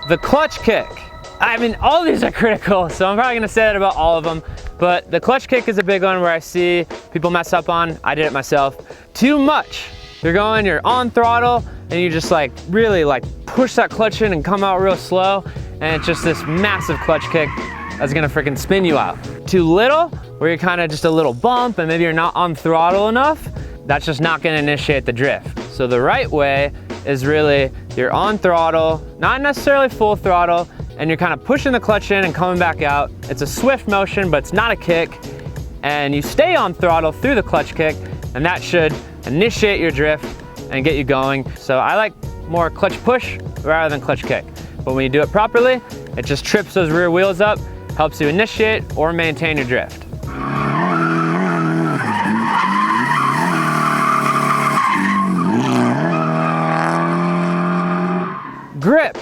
The clutch kick. I mean, all these are critical, so I'm probably gonna say that about all of them, but the clutch kick is a big one where I see people mess up on. I did it myself. Too much. You're on throttle, and you just like really like push that clutch in and come out real slow, and it's just this massive clutch kick that's gonna freaking spin you out. Too little, where you're kind of just a little bump and maybe you're not on throttle enough, that's just not gonna initiate the drift. So the right way is really, you're on throttle, not necessarily full throttle, and you're kind of pushing the clutch in and coming back out. It's a swift motion, but it's not a kick, and you stay on throttle through the clutch kick, and that should initiate your drift and get you going. So I like more clutch push rather than clutch kick. But when you do it properly, it just trips those rear wheels up, helps you initiate or maintain your drift. Grip.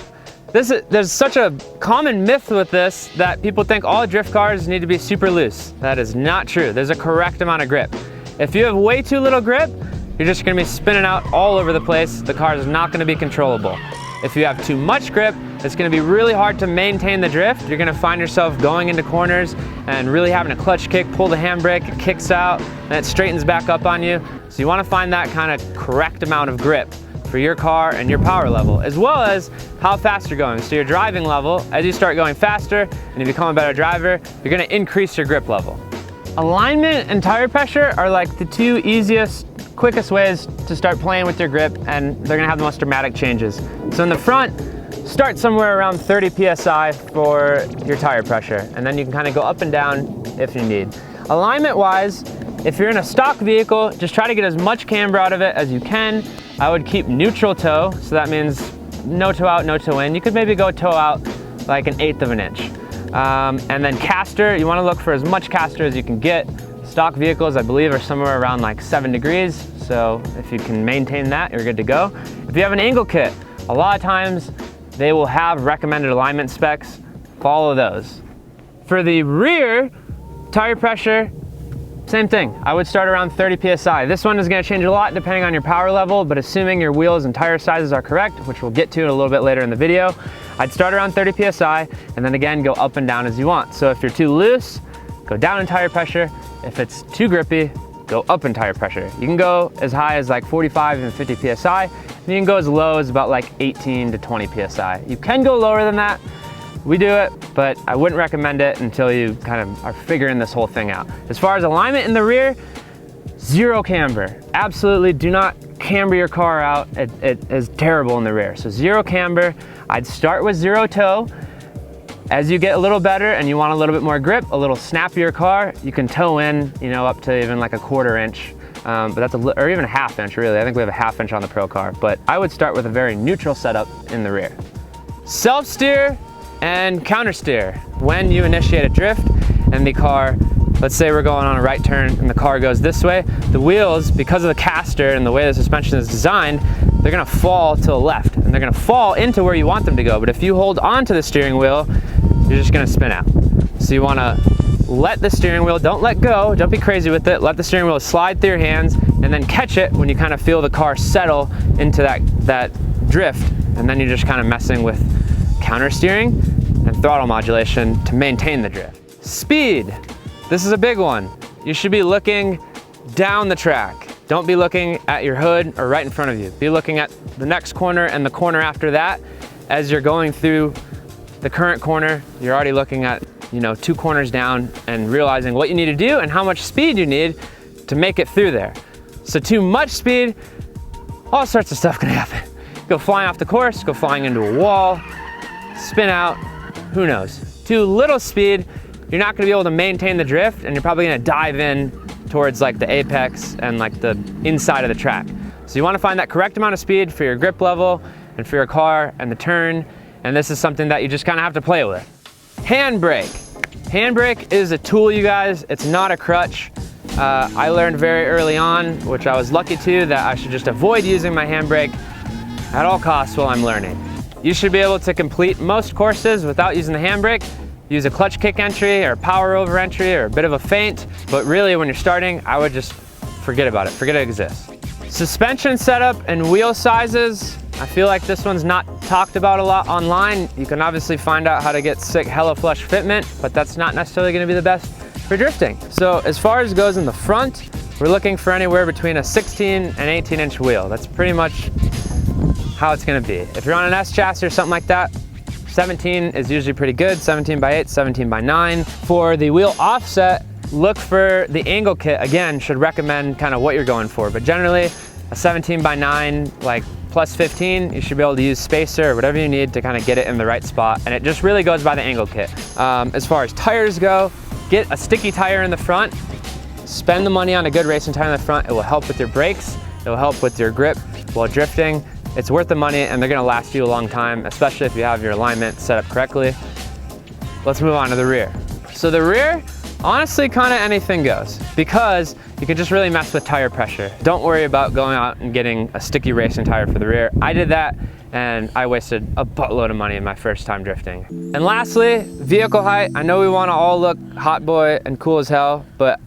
There's such a common myth with this that people think all drift cars need to be super loose. That is not true. There's a correct amount of grip. If you have way too little grip, you're just gonna be spinning out all over the place. The car is not gonna be controllable. If you have too much grip, it's gonna be really hard to maintain the drift. You're gonna find yourself going into corners and really having a clutch kick, pull the handbrake, it kicks out, and it straightens back up on you. So you wanna find that kind of correct amount of grip for your car and your power level, as well as how fast you're going. So your driving level, as you start going faster and you become a better driver, you're gonna increase your grip level. Alignment and tire pressure are like the two easiest, quickest ways to start playing with your grip, and they're gonna have the most dramatic changes. So in the front, start somewhere around 30 PSI for your tire pressure, and then you can kind of go up and down if you need. Alignment wise, if you're in a stock vehicle, just try to get as much camber out of it as you can. I would keep neutral toe, so that means no toe out, no toe in. You could maybe go toe out like 1/8 of an inch. And then caster, you wanna look for as much caster as you can get. Stock vehicles, I believe, are somewhere around like 7 degrees. So if you can maintain that, you're good to go. If you have an angle kit, a lot of times they will have recommended alignment specs. Follow those. For the rear, tire pressure, same thing. I would start around 30 PSI. This one is gonna change a lot depending on your power level, but assuming your wheels and tire sizes are correct, which we'll get to a little bit later in the video, I'd start around 30 PSI and then again, go up and down as you want. So if you're too loose, go down in tire pressure. If it's too grippy, go up in tire pressure. You can go as high as like 45 and 50 PSI, and you can go as low as about like 18 to 20 PSI. You can go lower than that. We do it, but I wouldn't recommend it until you kind of are figuring this whole thing out. As far as alignment in the rear, zero camber. Absolutely do not camber your car out. It is terrible in the rear. So zero camber. I'd start with zero toe. As you get a little better and you want a little bit more grip, a little snappier car, you can toe in, up to even like 1/4 inch. But that's or even 1/2 inch really. I think we have a 1/2 inch on the Pro car, but I would start with a very neutral setup in the rear. Self-steer and counter steer. When you initiate a drift and the car, let's say we're going on a right turn and the car goes this way, the wheels, because of the caster and the way the suspension is designed, they're gonna fall to the left and they're gonna fall into where you want them to go. But if you hold on to the steering wheel, you're just gonna spin out. So you wanna let the steering wheel, don't let go, don't be crazy with it, let the steering wheel slide through your hands and then catch it when you kind of feel the car settle into that drift. And then you're just kind of messing with counter steering and throttle modulation to maintain the drift. Speed, this is a big one. You should be looking down the track. Don't be looking at your hood or right in front of you. Be looking at the next corner and the corner after that. As you're going through the current corner, you're already looking at 2 corners down and realizing what you need to do and how much speed you need to make it through there. So too much speed, all sorts of stuff can happen. Go flying off the course, go flying into a wall, spin out, who knows. Too little speed, you're not gonna be able to maintain the drift and you're probably gonna dive in towards like the apex and like the inside of the track. So you wanna find that correct amount of speed for your grip level and for your car and the turn, and this is something that you just kinda have to play with. Handbrake. Handbrake is a tool, you guys, it's not a crutch. I learned very early on, which I was lucky to, that I should just avoid using my handbrake at all costs while I'm learning. You should be able to complete most courses without using the handbrake. Use a clutch kick entry or a power over entry or a bit of a feint, but really when you're starting, I would just forget about it, forget it exists. Suspension setup and wheel sizes, I feel like this one's not talked about a lot online. You can obviously find out how to get sick hella flush fitment, but that's not necessarily gonna be the best for drifting. So as far as goes in the front, we're looking for anywhere between a 16 and 18-inch wheel. That's pretty much how it's gonna be. If you're on an S chassis or something like that, 17 is usually pretty good, 17 by 8, 17 by 9. For the wheel offset, look for the angle kit. Again, should recommend kind of what you're going for, but generally a 17 by 9, like plus 15, you should be able to use spacer or whatever you need to kind of get it in the right spot, and it just really goes by the angle kit. As far as tires go, get a sticky tire in the front, spend the money on a good racing tire in the front. It will help with your brakes, it will help with your grip while drifting. It's worth the money and they're gonna last you a long time, especially if you have your alignment set up correctly. Let's move on to the rear. So the rear, honestly, kind of anything goes, because you can just really mess with tire pressure. Don't worry about going out and getting a sticky racing tire for the rear. I did that and I wasted a buttload of money in my first time drifting. And lastly, vehicle height. I know we wanna all look hot boy and cool as hell, but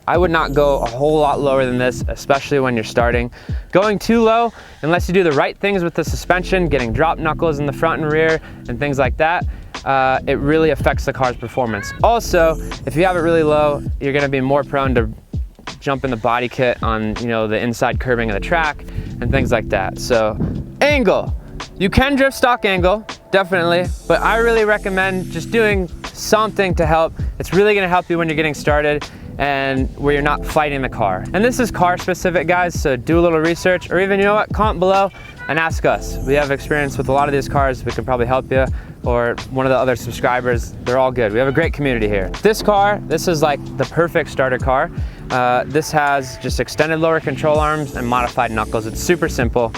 I would not go a whole lot lower than this, especially when you're starting. Going too low, unless you do the right things with the suspension, getting drop knuckles in the front and rear and things like that, it really affects the car's performance. Also, if you have it really low, you're gonna be more prone to jump in the body kit on, you know, the inside curbing of the track and things like that. So, angle. You can drift stock angle, definitely, but I really recommend just doing something to help. It's really gonna help you when you're getting started and where you're not fighting the car. And this is car specific, guys, so do a little research, or even, you know what, comment below and ask us. We have experience with a lot of these cars. We can probably help you, or one of the other subscribers. They're all good. We have a great community here. This car, this is like the perfect starter car. This has just extended lower control arms and modified knuckles. It's super simple.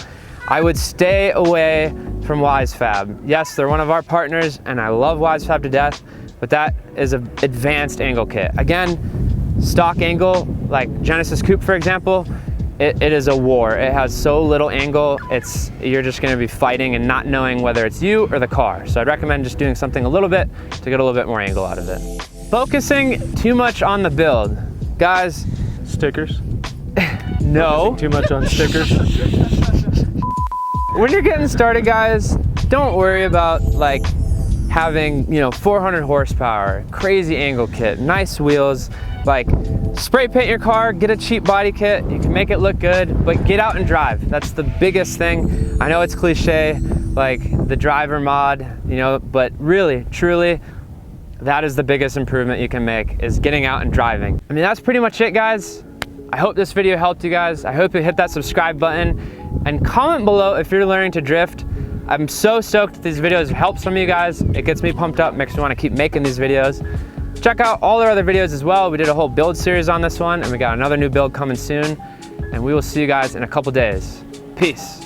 I would stay away from WiseFab. Yes, they're one of our partners and I love WiseFab to death, but that is an advanced angle kit. Again, stock angle, like Genesis Coupe, for example, it is a war. It has so little angle, you're just gonna be fighting and not knowing whether it's you or the car. So I'd recommend just doing something a little bit to get a little bit more angle out of it. Focusing too much on the build. Guys. Stickers? No. Focusing too much on stickers? When you're getting started, guys, don't worry about like having, you know, 400 horsepower, crazy angle kit, nice wheels. Like, spray paint your car, get a cheap body kit, you can make it look good, but get out and drive. That's the biggest thing. I know it's cliche, like the driver mod, you know, but really, truly, that is the biggest improvement you can make, is getting out and driving. I mean, that's pretty much it, guys. I hope this video helped you guys. I hope you hit that subscribe button and comment below if you're learning to drift. I'm so stoked that these videos help some of you guys. It gets me pumped up, makes me want to keep making these videos. Check out all our other videos as well. We did a whole build series on this one, and we got another new build coming soon. And we will see you guys in a couple days. Peace.